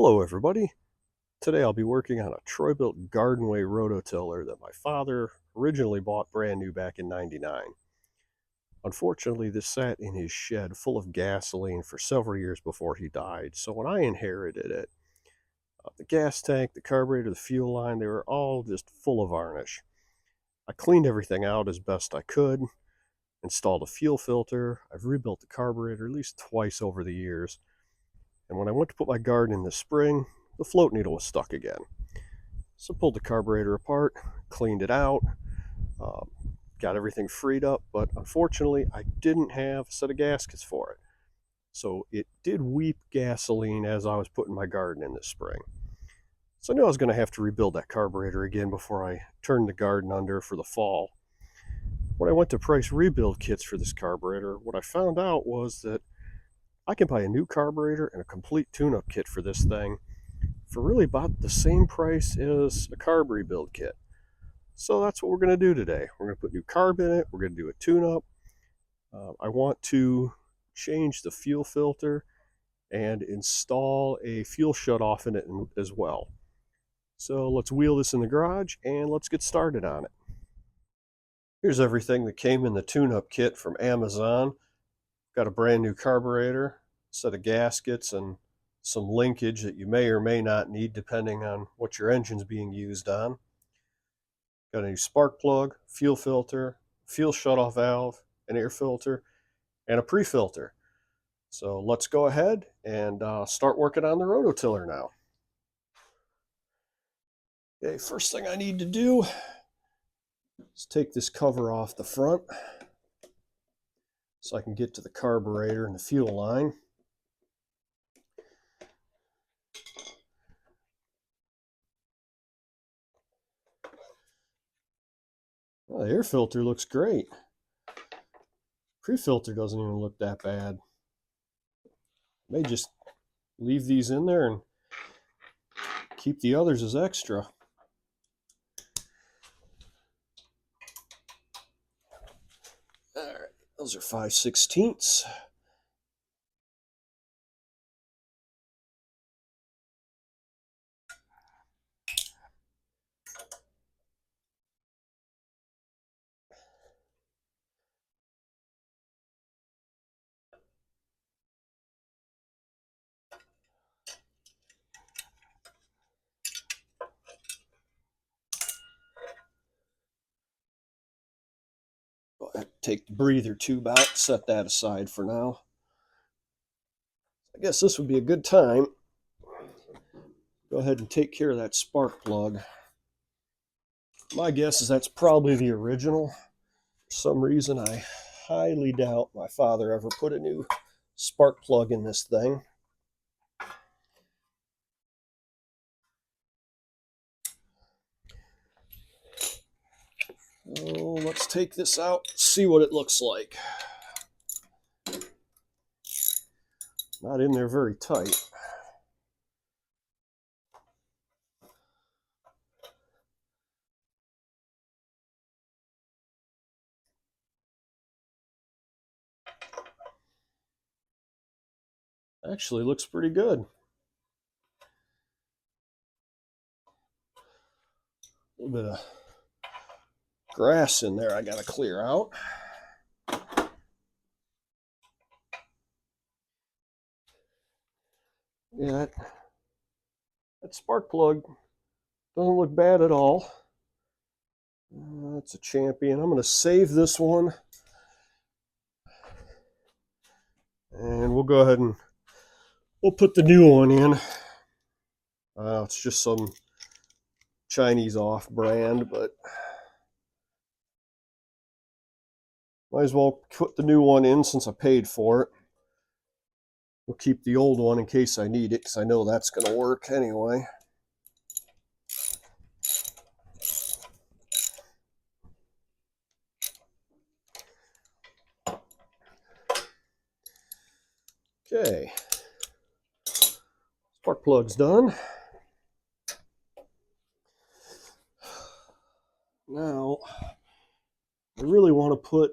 Hello everybody. Today I'll be working on a Troy-Bilt Garden Way Rototiller that my father originally bought brand new back in '99. Unfortunately, this sat in his shed full of gasoline for several years before he died, so when I inherited it, the gas tank, the carburetor, the fuel line, they were all just full of varnish. I cleaned everything out as best I could, installed a fuel filter, I've rebuilt the carburetor at least twice over the years, and when I went to put my garden in the spring, the float needle was stuck again. So pulled the carburetor apart, cleaned it out, got everything freed up, but unfortunately I didn't have a set of gaskets for it. So it did weep gasoline as I was putting my garden in this spring. So I knew I was going to have to rebuild that carburetor again before I turned the garden under for the fall. When I went to price rebuild kits for this carburetor, what I found out was that I can buy a new carburetor and a complete tune-up kit for this thing for really about the same price as a carb rebuild kit. So that's what we're going to do today. We're going to put new carb in it. We're going to do a tune-up. I want to change the fuel filter and install a fuel shutoff in it as well. So let's wheel this in the garage and let's get started on it. Here's everything that came in the tune-up kit from Amazon. Got a brand new carburetor, set of gaskets, and some linkage that you may or may not need depending on what your engine's being used on. Got a new spark plug, fuel filter, fuel shutoff valve, an air filter, and a pre-filter. So let's go ahead and start working on the rototiller now. Okay, first thing I need to do is take this cover off the front so I can get to the carburetor and the fuel line. Well, the air filter looks great. Pre-filter doesn't even look that bad. May just leave these in there and keep the others as extra. All right, those are 5/16. Go ahead and take the breather tube out, set that aside for now. I guess this would be a good time. Go ahead and take care of that spark plug. My guess is that's probably the original. For some reason, I highly doubt my father ever put a new spark plug in this thing. So let's take this out, see what it looks like. Not in there very tight. Actually looks pretty good. A little bit of grass in there I gotta clear out. Yeah, that spark plug doesn't look bad at all. That's a champion. I'm going to save this one. And we'll go ahead and we'll put the new one in. It's just some Chinese off brand, but might as well put the new one in since I paid for it. We'll keep the old one in case I need it, because I know that's going to work anyway. Okay, spark plug's done. Now, I really want to put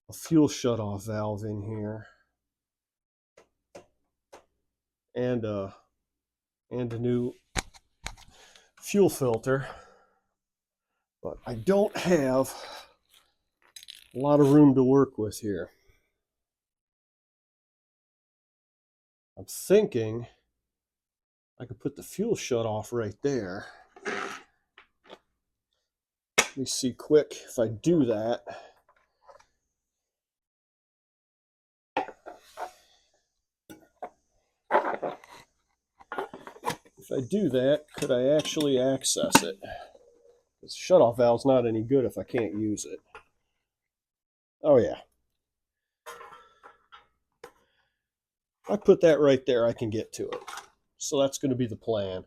a fuel shutoff valve in here and a and a new fuel filter, but I don't have a lot of room to work with here. I'm thinking I could put the fuel shutoff right there. Let me see quick if I do that. If I do that, could I actually access it? The shutoff valve's not any good if I can't use it. Oh yeah. If I put that right there, I can get to it. So that's going to be the plan.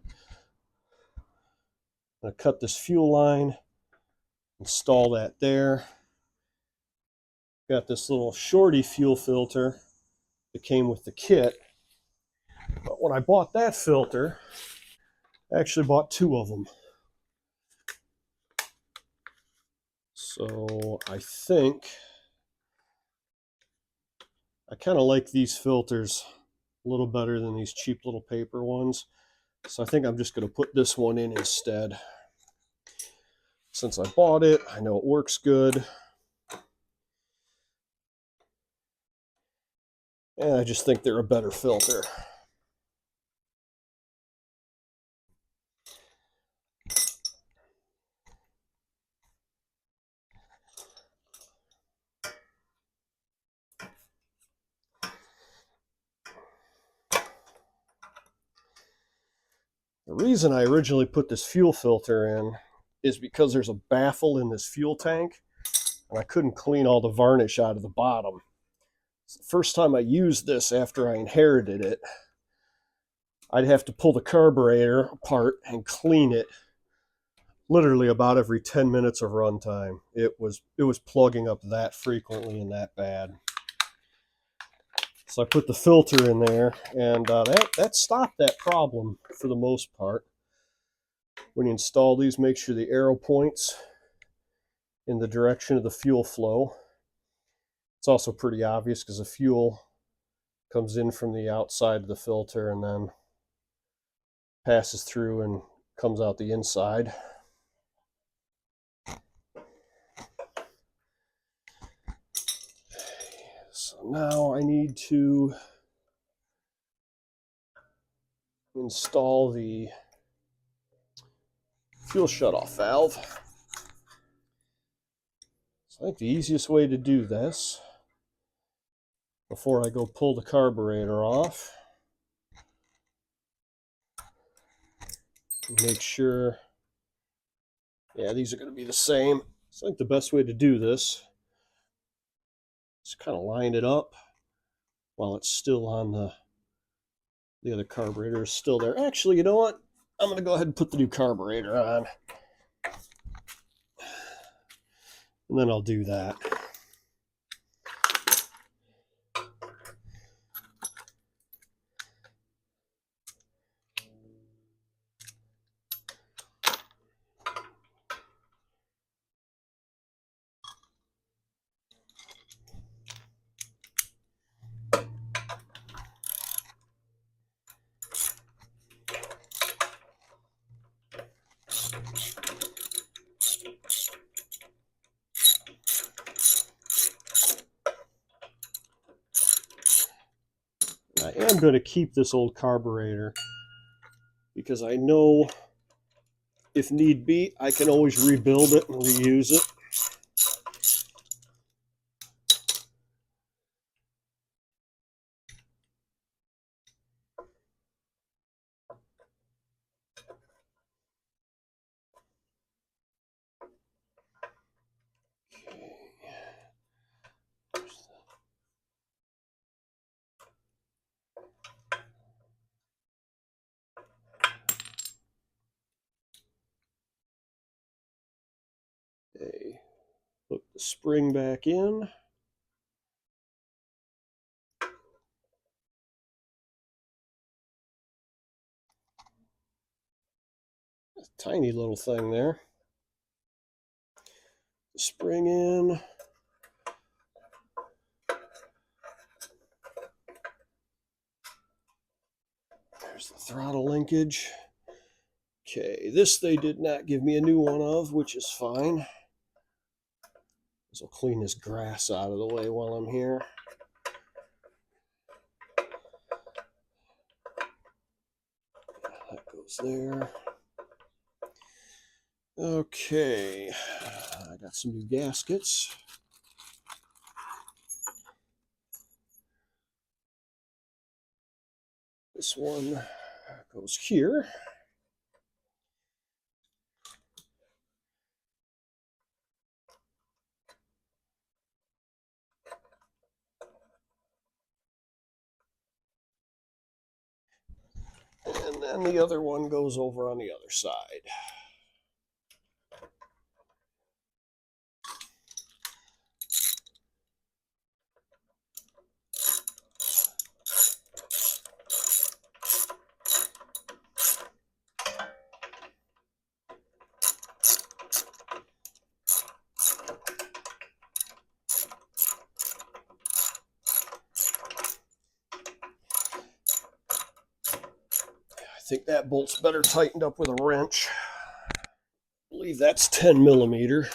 I'm going to cut this fuel line, install that there. Got this little shorty fuel filter that came with the kit. But when I bought that filter, I actually bought 2 of them. So I think I kind of like these filters a little better than these cheap little paper ones. So I think I'm just going to put this one in instead. Since I bought it, I know it works good. And I just think they're a better filter. The reason I originally put this fuel filter in is because there's a baffle in this fuel tank, and I couldn't clean all the varnish out of the bottom. It's the first time I used this after I inherited it. I'd have to pull the carburetor apart and clean it literally about every 10 minutes of runtime. It was plugging up that frequently and that bad. So I put the filter in there, and that stopped that problem for the most part. When you install these, make sure the arrow points in the direction of the fuel flow. It's also pretty obvious because the fuel comes in from the outside of the filter and then passes through and comes out the inside. So now I need to install the fuel shutoff valve. So I think the easiest way to do this, before I go pull the carburetor off, make sure, yeah, these are going to be the same. So I think the best way to do this is kind of line it up while it's still on the other carburetor is still there. Actually, you know what? I'm going to go ahead and put the new carburetor on. And then I'll do that. I am going to keep this old carburetor because I know if need be, I can always rebuild it and reuse it. Okay, hook the spring back in. Tiny little thing there. The spring in. There's the throttle linkage. Okay, this they did not give me a new one of, which is fine. So I'll clean this grass out of the way while I'm here. That goes there. Okay, I got some new gaskets. This one goes here. And then the other one goes over on the other side. I think that bolt's better tightened up with a wrench. I believe that's 10 millimeter.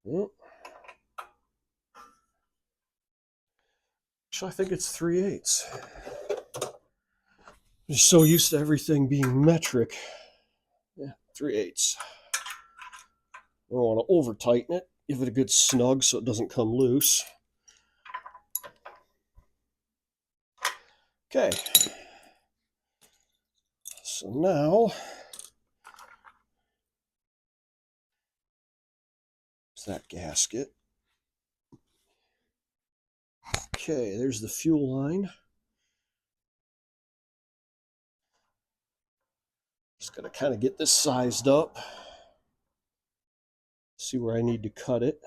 Well, actually, I think it's 3/8. I'm just so used to everything being metric. Yeah, 3/8. I don't want to over tighten it. Give it a good snug so it doesn't come loose. Okay. So now, there's that gasket. Okay, there's the fuel line. Just gotta kind of get this sized up. See where I need to cut it.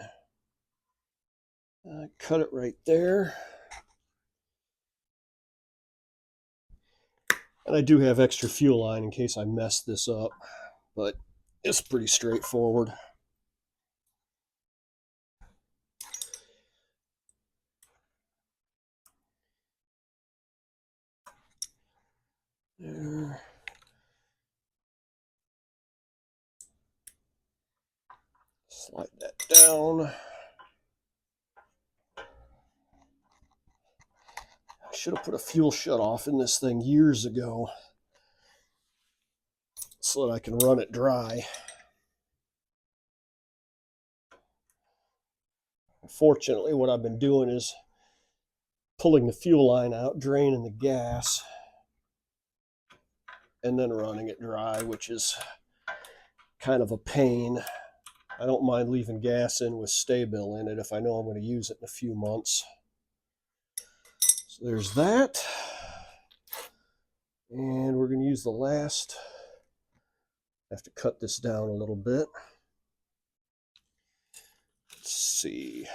Cut it right there. And I do have extra fuel line in case I mess this up, but it's pretty straightforward. There. Slide that down. I should have put a fuel shutoff in this thing years ago so that I can run it dry. Unfortunately, what I've been doing is pulling the fuel line out, draining the gas, and then running it dry, which is kind of a pain. I don't mind leaving gas in with Stay-Bilt in it if I know I'm going to use it in a few months. So there's that. And we're going to use the last. I have to cut this down a little bit. Let's see.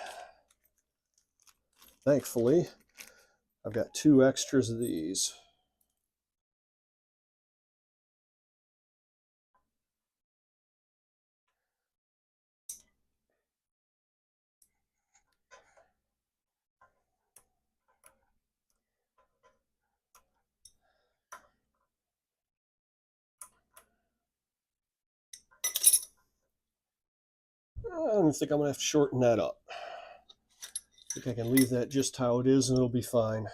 Thankfully, I've got 2 extras of these. I don't think I'm going to have to shorten that up. I think I can leave that just how it is and it'll be fine.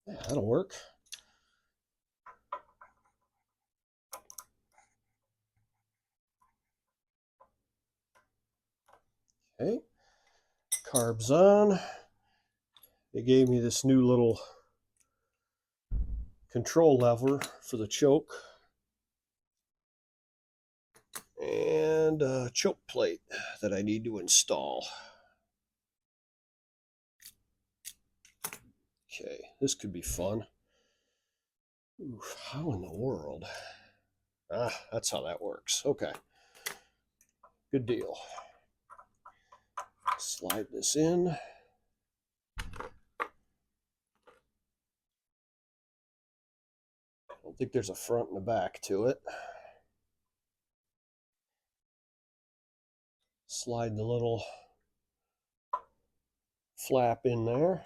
Yeah, that'll work. Okay, carbs on. They gave me this new little control lever for the choke and a choke plate that I need to install. Okay, this could be fun. Ooh, how in the world? Ah, that's how that works. Okay, good deal. Slide this in. I don't think there's a front and a back to it. Slide the little flap in there.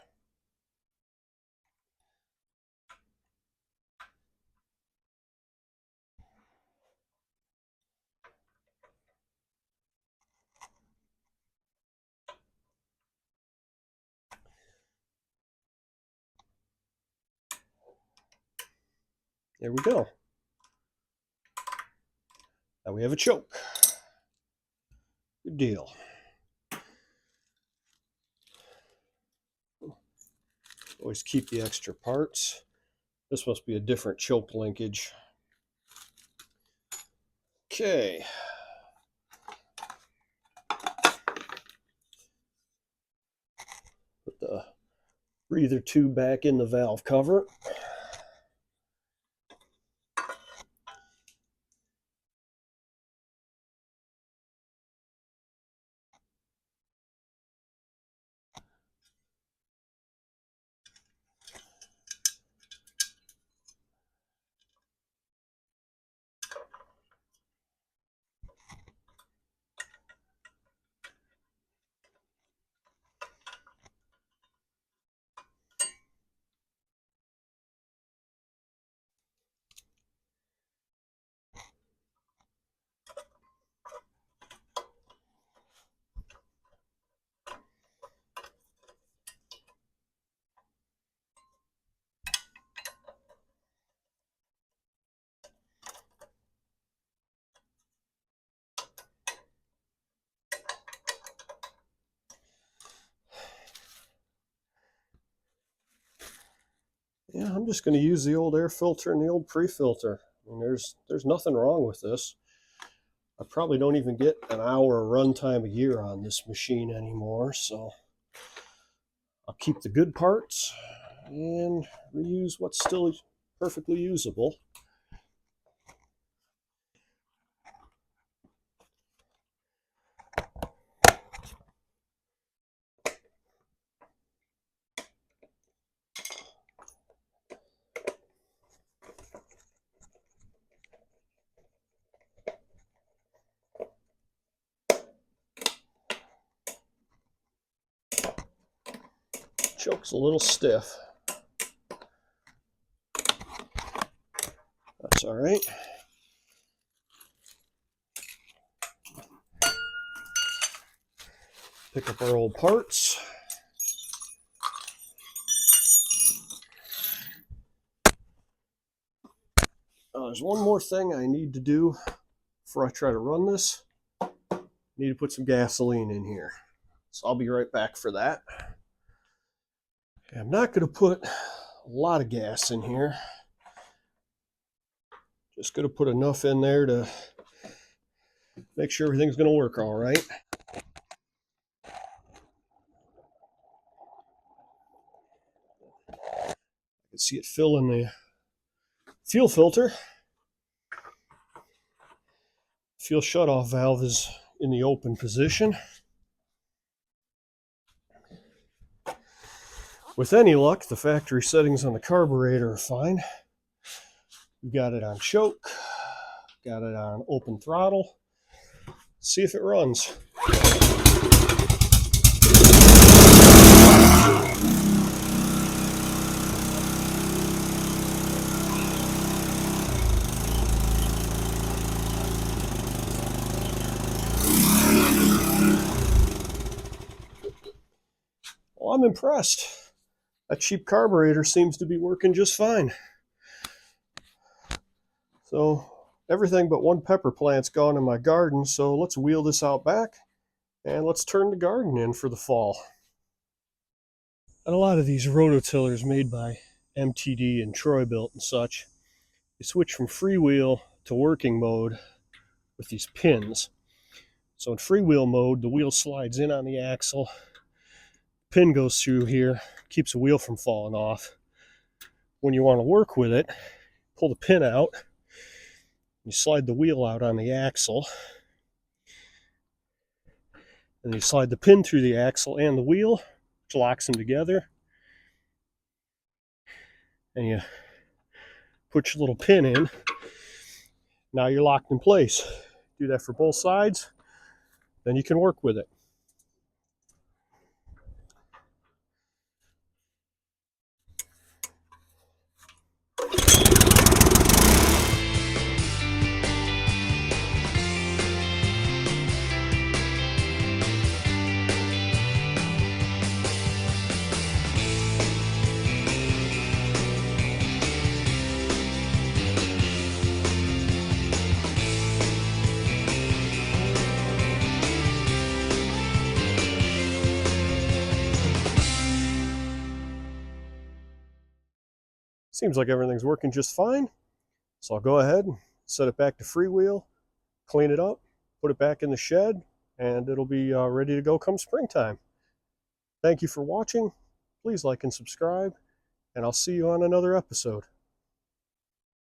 There we go. Now we have a choke. Good deal. Always keep the extra parts. This must be a different choke linkage. Okay. Put the breather tube back in the valve cover. Yeah, I'm just going to use the old air filter and the old pre-filter. I mean, there's nothing wrong with this. I probably don't even get an hour runtime a year on this machine anymore, so I'll keep the good parts and reuse what's still perfectly usable. Choke's a little stiff. That's all right. Pick up our old parts. There's one more thing I need to do before I try to run this. I need to put some gasoline in here. So I'll be right back for that. I'm not going to put a lot of gas in here. Just going to put enough in there to make sure everything's going to work all right. I can see it fill in the fuel filter. Fuel shutoff valve is in the open position. With any luck, the factory settings on the carburetor are fine. We've got it on choke, got it on open throttle. See if it runs. Well, I'm impressed. That cheap carburetor seems to be working just fine. So everything but one pepper plant's gone in my garden, so let's wheel this out back and let's turn the garden in for the fall. And a lot of these rototillers made by MTD and Troy-Bilt and such, they switch from freewheel to working mode with these pins. So in freewheel mode, the wheel slides in on the axle, pin goes through here, keeps the wheel from falling off. When you want to work with it, pull the pin out, you slide the wheel out on the axle, And you slide the pin through the axle and the wheel, which locks them together. And you put your little pin in. Now you're locked in place. Do that for both sides, then you can work with it. Seems like everything's working just fine. So I'll go ahead and set it back to freewheel, clean it up, put it back in the shed, and it'll be ready to go come springtime. Thank you for watching. Please like and subscribe, and I'll see you on another episode.